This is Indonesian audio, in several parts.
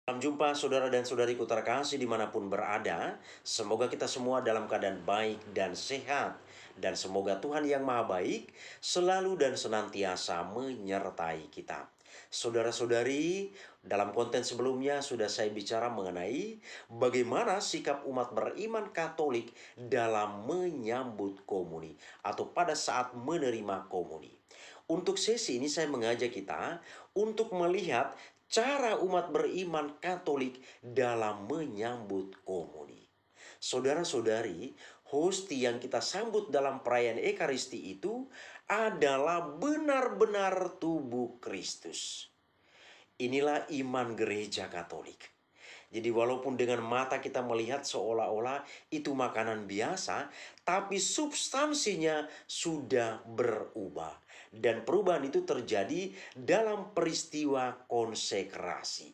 Salam jumpa saudara dan saudariku terkasih dimanapun berada. Semoga kita semua dalam keadaan baik dan sehat. Dan semoga Tuhan yang Maha Baik selalu dan senantiasa menyertai kita. Saudara-saudari, dalam konten sebelumnya sudah saya bicara mengenai bagaimana sikap umat beriman Katolik dalam menyambut komuni atau pada saat menerima komuni. Untuk sesi ini saya mengajak kita untuk melihat cara umat beriman Katolik dalam menyambut komuni. Saudara-saudari, hosti yang kita sambut dalam perayaan Ekaristi itu adalah benar-benar tubuh Kristus. Inilah iman gereja Katolik. Jadi walaupun dengan mata kita melihat seolah-olah itu makanan biasa, tapi substansinya sudah berubah. Dan perubahan itu terjadi dalam peristiwa konsekrasi.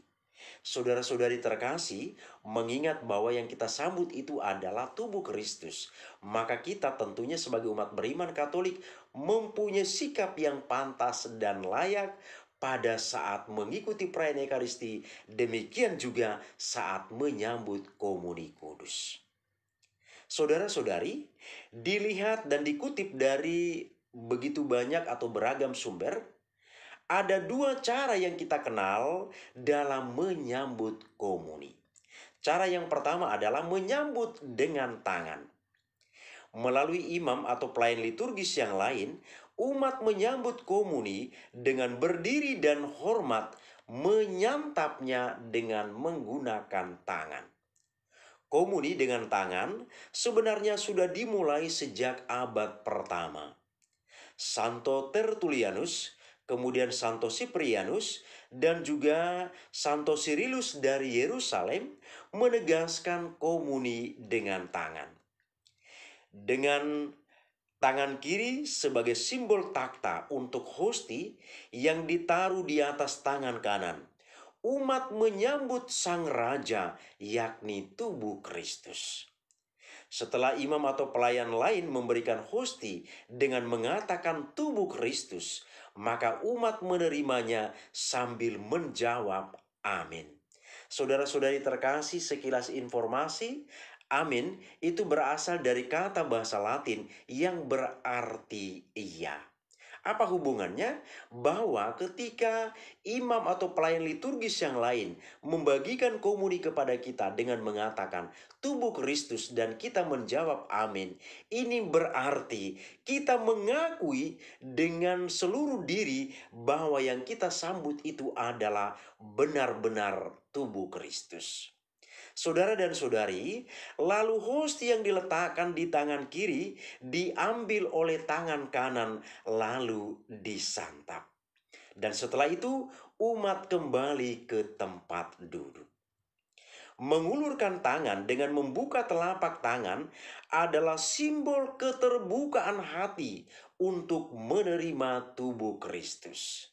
Saudara-saudari terkasih, mengingat bahwa yang kita sambut itu adalah tubuh Kristus, maka kita tentunya sebagai umat beriman Katolik mempunyai sikap yang pantas dan layak pada saat mengikuti perayaan Ekaristi, demikian juga saat menyambut komuni kudus. Saudara-saudari, dilihat dan dikutip dari begitu banyak atau beragam sumber, ada dua cara yang kita kenal dalam menyambut komuni. Cara yang pertama adalah menyambut dengan tangan. Melalui imam atau pelayan liturgis yang lain, umat menyambut komuni dengan berdiri dan hormat, menyantapnya dengan menggunakan tangan. Komuni dengan tangan sebenarnya sudah dimulai sejak abad pertama. Santo Tertullianus, kemudian Santo Cyprianus, dan juga Santo Cyrillus dari Yerusalem menegaskan komuni dengan tangan. Dengan tangan kiri sebagai simbol takhta untuk hosti yang ditaruh di atas tangan kanan, umat menyambut sang raja, yakni tubuh Kristus. Setelah imam atau pelayan lain memberikan hosti dengan mengatakan tubuh Kristus, maka umat menerimanya sambil menjawab amin. Saudara-saudari terkasih, sekilas informasi, amin itu berasal dari kata bahasa Latin yang berarti iya. Apa hubungannya? Bahwa ketika imam atau pelayan liturgis yang lain membagikan komuni kepada kita dengan mengatakan tubuh Kristus dan kita menjawab amin, ini berarti kita mengakui dengan seluruh diri bahwa yang kita sambut itu adalah benar-benar tubuh Kristus. Saudara dan saudari, lalu hosti yang diletakkan di tangan kiri diambil oleh tangan kanan lalu disantap. Dan setelah itu umat kembali ke tempat duduk. Mengulurkan tangan dengan membuka telapak tangan adalah simbol keterbukaan hati untuk menerima tubuh Kristus.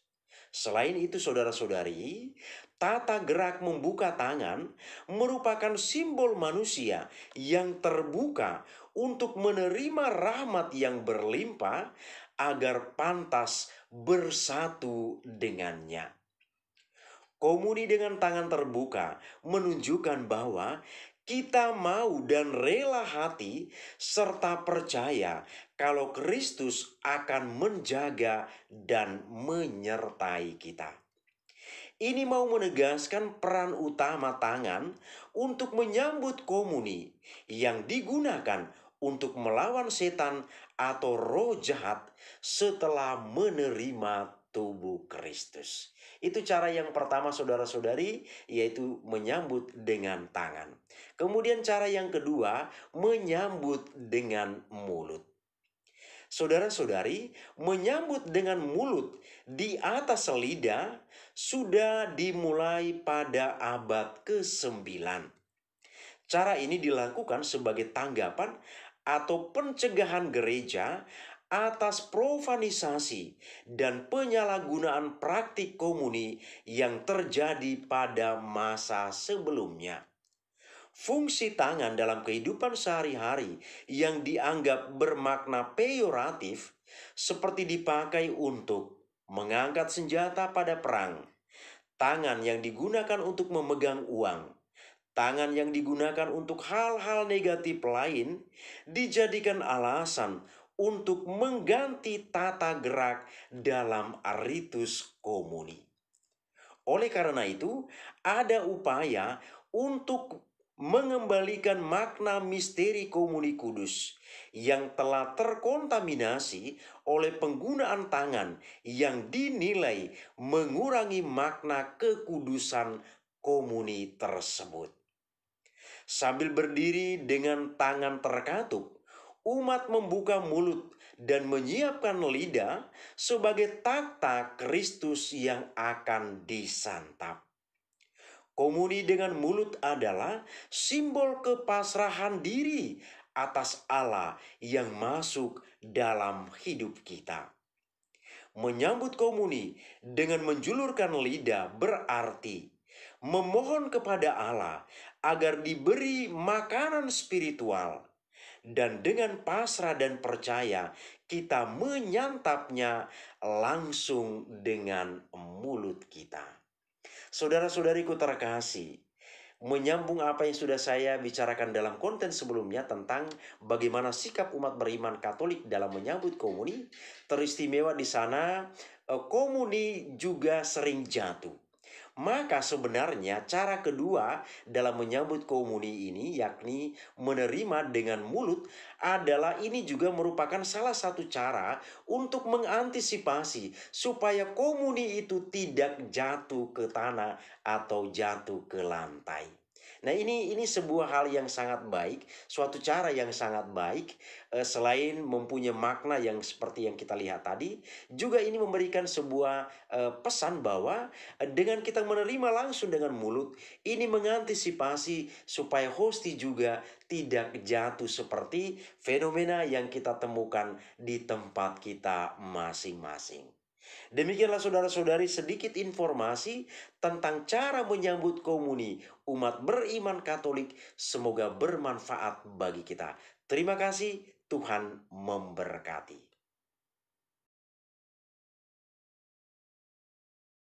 Selain itu saudara-saudari, tata gerak membuka tangan merupakan simbol manusia yang terbuka untuk menerima rahmat yang berlimpah agar pantas bersatu dengannya. Komuni dengan tangan terbuka menunjukkan bahwa kita mau dan rela hati serta percaya kalau Kristus akan menjaga dan menyertai kita. Ini mau menegaskan peran utama tangan untuk menyambut komuni yang digunakan untuk melawan setan atau roh jahat setelah menerima tubuh Kristus. Itu cara yang pertama saudara-saudari, yaitu menyambut dengan tangan. Kemudian cara yang kedua, menyambut dengan mulut. Saudara-saudari, menyambut dengan mulut di atas lidah sudah dimulai pada abad ke-9. Cara ini dilakukan sebagai tanggapan atau pencegahan gereja atas profanisasi dan penyalahgunaan praktik komuni yang terjadi pada masa sebelumnya. Fungsi tangan dalam kehidupan sehari-hari yang dianggap bermakna peyoratif seperti dipakai untuk mengangkat senjata pada perang, tangan yang digunakan untuk memegang uang, tangan yang digunakan untuk hal-hal negatif lain dijadikan alasan untuk mengganti tata gerak dalam ritus komuni. Oleh karena itu, ada upaya untuk mengembalikan makna misteri komuni kudus yang telah terkontaminasi oleh penggunaan tangan yang dinilai mengurangi makna kekudusan komuni tersebut. Sambil berdiri dengan tangan terkatup, umat membuka mulut dan menyiapkan lidah sebagai takhta Kristus yang akan disantap. Komuni dengan mulut adalah simbol kepasrahan diri atas Allah yang masuk dalam hidup kita. Menyambut komuni dengan menjulurkan lidah berarti memohon kepada Allah agar diberi makanan spiritual, dan dengan pasrah dan percaya kita menyantapnya langsung dengan mulut kita. Saudara-saudariku terkasih, menyambung apa yang sudah saya bicarakan dalam konten sebelumnya tentang bagaimana sikap umat beriman Katolik dalam menyambut komuni, teristimewa di sana komuni juga sering jatuh. Maka sebenarnya cara kedua dalam menyambut komuni ini, yakni menerima dengan mulut, adalah ini juga merupakan salah satu cara untuk mengantisipasi supaya komuni itu tidak jatuh ke tanah atau jatuh ke lantai. Nah, ini sebuah hal yang sangat baik, suatu cara yang sangat baik. Selain mempunyai makna yang seperti yang kita lihat tadi, juga ini memberikan sebuah pesan bahwa dengan kita menerima langsung dengan mulut, ini mengantisipasi supaya hosti juga tidak jatuh seperti fenomena yang kita temukan di tempat kita masing-masing. Demikianlah saudara-saudari sedikit informasi tentang cara menyambut komuni umat beriman Katolik. Semoga bermanfaat bagi kita. Terima kasih, Tuhan memberkati.